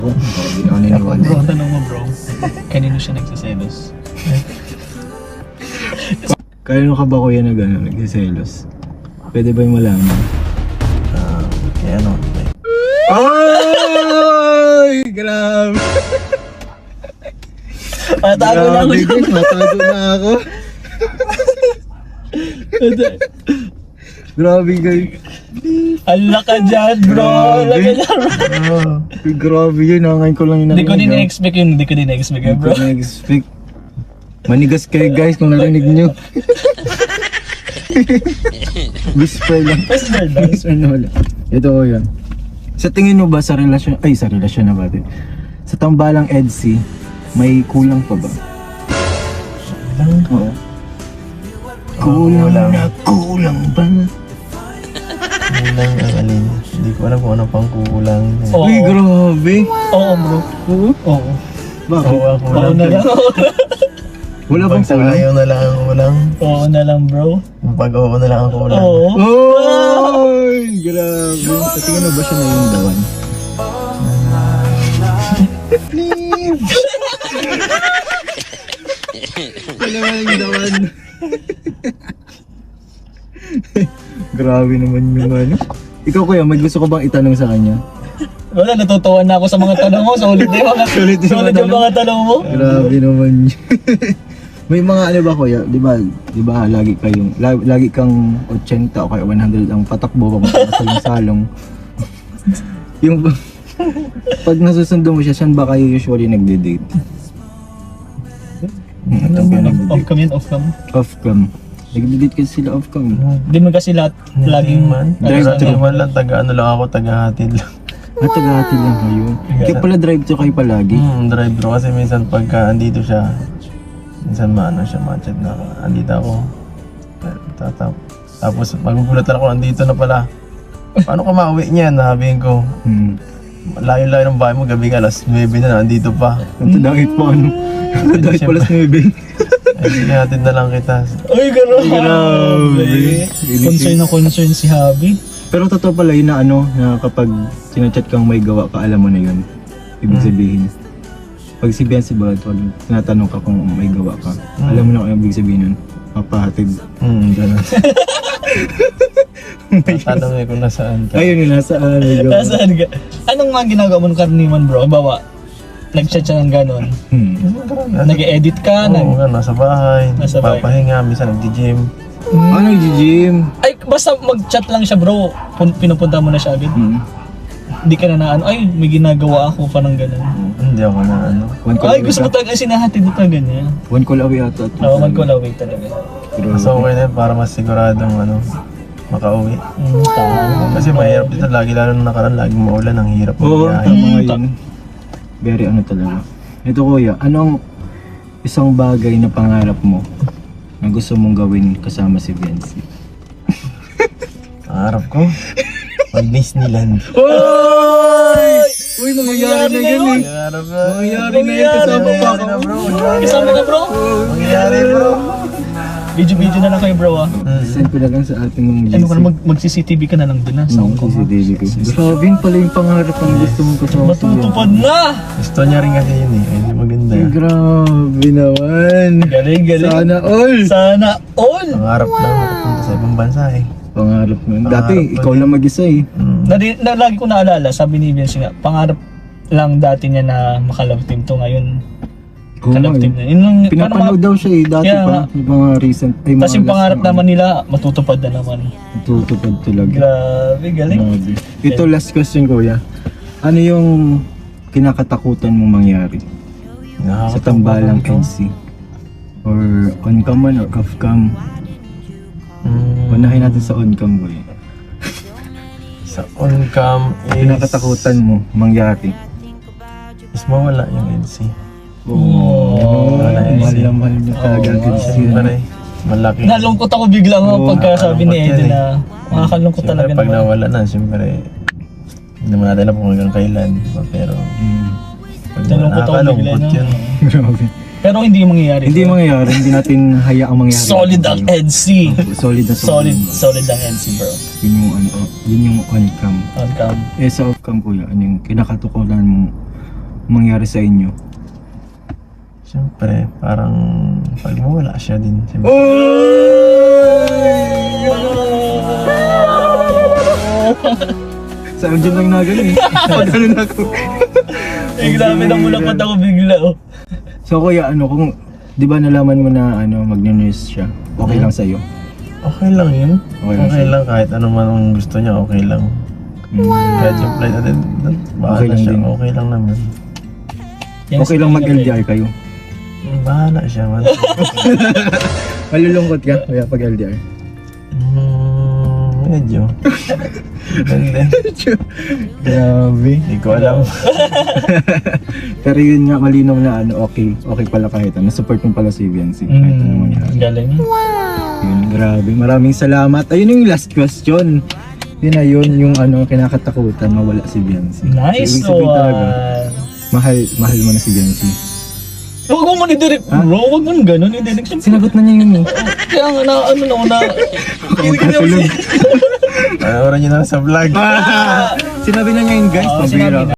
Bro, ang tanong mo bro, kanino siya nagsiselos? Kanino ka ba kuya na gano'n, nagsiselos? Pwede ba yung malaman? Kaya ano? Ay! Grabe! Matago na ako. Guys, matago na ako. Grabe guys. Ala ka dyan bro, ala ka dyan bro. Grabe yun, ngayon ko lang yun. Hindi ko din na-expect yun, hindi ko din na-expect yun bro. Hindi ko na-expect. Manigas kayo guys kung narinig nyo. Whisper lang. Whisper lang. Whisper na wala. Ito ko yan. Sa tingin mo ba sa relasyon, ay sa relasyon na ba din? Sa tambalang EDC, may kulang pa ba? Oo. Kulang na kulang ba? Kulang ang alin. Hindi ko alam kung ano pang kulang. Oo. Uy, grabe. Oo bro. Oo? Oo. Bakit? Oo na lang. Wala bang Pag sa kulang? ayaw na lang ang kulang. Oo na lang bro. Pag oo na lang ang kulang. Oo. Oy! Grabe. Sa tingin mo ba siya na yung dawan? Wala ba yung dawan? Grabe naman yung ano. Ikaw kuya, may gusto ko bang itanong sa kanya? Wala, natutuwa na ako sa mga tanong mo. Solid na yung mga, Solid yung solid yung tanong. mga tanong mo. Grabe naman yun. May mga ano ba kuya, di ba lagi kang 80 o kaya 100 ang patakbo pa salong-salong. Yung pag nasusundo mo siya, saan ba kayo usually nagde-date? Off cam yan, off cam. Off-cam. Nagde-date kasi sila off-cam. Hindi man kasi lahat laging man. Drive-thru. Drive-thru lang. Taga-ano lang ako. Taga-hatid lang. Taga-hatid lang kayo. Kaya pala drive-thru kayo palagi. Drive-thru kasi minsan pagka andito siya, minsan maano siya, ma-chat na ako. Andito ako. Tapos magugulat ako, andito na pala. Paano ka mauwi niyan? Sabihin ko, layo-layo ng bahay mo, gabi nga, alas 9 na, andito pa. Ang tadangit pa ano. Dahil pala sa 9. Eh, sige, hatid na lang kita. Ay, grabe. Grabe. Concern na concern si Habi. Pero totoo pala yun na ano, na kapag sinachat kang may gawa ka, alam mo na yun. Ibig sabihin. Pag si Bian si Bad, pag tinatanong ka kung may gawa ka, alam mo na kung ibig sabihin nun. Papahatid. Gano'n. Tatanungin ko nasaan ka. Ayun yun, nasaan may gawa. Nasaan ka? Anong mga ginagawa mo ng karaniwan bro? Bawa, nag-chat siya ng gano'n. Nag-edit ka, Oo nga, nasa bahay. Nasa bahay. Papahinga, minsan nag-gym. Ano yung gym? Ay, basta mag-chat lang siya bro. Pinupunta mo na siya agad. Hindi ka na ano, ay, may ginagawa ako pa ng gano'n. Hindi ako na ano. One call Ay, away gusto ko ka? talaga sinahatid dito ganyan. One call away ata. Oo, mag-call away talaga. So okay na yun, para mas siguradong ano, makauwi. Tama. Kasi mahirap dito, lagi lalo nung nakaraan, laging maulan, ang hirap Oo, magbiyahe. tama nga yun. Very ano talaga. Ito kuya, anong isang bagay na pangarap mo na gusto mong gawin kasama si Viancy? Pangarap ko, mag-Disneyland. Uy! Uy, mangyayari na yan eh. Pangarap ko. Mangyayari na yan kasama pa ako. Kasama ka bro? Mangyayari bro. Video na lang kayo bro ah. Send ko na lang sa ating mga Ano ka na mag-CCTV ka na lang dun ah. Sa Hong Kong. CCTV ko. Grabe yun pala yung pangarap ang gusto mong kasama si Viancy. Matutupad na! Gusto niya rin kasi yun eh, hindi maganda. Ay, grabe naman. Galing, galing. Sana all. Sana all! Pangarap lang makapunta sa ibang bansa eh. Pangarap mo. Dati, Pangarap ikaw mo lang mag-isa eh. Lagi ko naalala, sabi ni Vince nga, pangarap lang dati niya na makalove team to ngayon. Oo nga Kalove eh. team na. Yun lang, Pinapanood daw siya eh, dati Kaya pa. nga. Yung mga recent. Ay, Tapos yung last pangarap na naman nila, matutupad na naman. Tutupad talaga. Grabe, galing. Grabe. Ito last question kuya. Ano yung kinakatakutan mong mangyari sa tambalang NC? Or on-cam man or off-cam? Unahin natin sa on-cam kuya. Sa on-cam is... Kinakatakutan mo mangyari? is mawala yung NC. Oh. Mahal na mahal niya talaga ang NC. Siyempre, malaki. Nalungkot ako bigla nga Oo, pagka sabi ni nalungkot Eddie yan na makakalungkot Siyempre, talaga pag naman. nawala na, siyempre, hindi naman natin alam kung hanggang kailan. Pero, pag Nalungkot ako nakakalungkot bigla, no? yun. Grabe. Pero hindi mangyayari. Hindi mangyayari, hindi natin hayaang mangyari. Solid ang NC. Solid na solid. Solid ang NC bro. Yun yung ano, yun yung on-cam. On cam. Eh sa off-cam kuya, ano yung kinakatukulan mo mangyari sa inyo? Siyempre, parang pag mawala siya din. Siyempre, Sa dyan lang na ganun eh. Ganun ako. Eh, grabe na mulapat ako bigla, oh. So kuya, ano, kung di ba nalaman mo na ano, mag-nurse siya, okay lang sa'yo? okay lang yun. Okay lang Okay lang kahit ano man ang gusto niya, okay lang. Kahit yung flight natin, bahala Okay lang siya, din. okay lang naman. Okay lang mag-LDR kayo? Bahala siya man. Malulungkot ka kuya pag LDR? Medyo. Depende. Grabe. Hindi ko alam. Pero yun nga, malinaw na ano, okay pala kahit ano, support mo pala si Viancy. Kahit ano mangyari. Galing. Yun, grabe. Maraming salamat. Ayun yung last question. Yun na yun, yung ano, kinakatakutan, mawala si Viancy. Nice So, ibig sabihin talaga, one. mahal mo na si Viancy. Huwag mo i-direct, bro. Huwag mo ganun i-direct. Siyempre, Sinagot na niya yun. kaya nga na, ano na, una. Makakatulog. Panoorin niyo na lang sa vlog. Sinabi na niya yun guys, Oo, pabira. sinabi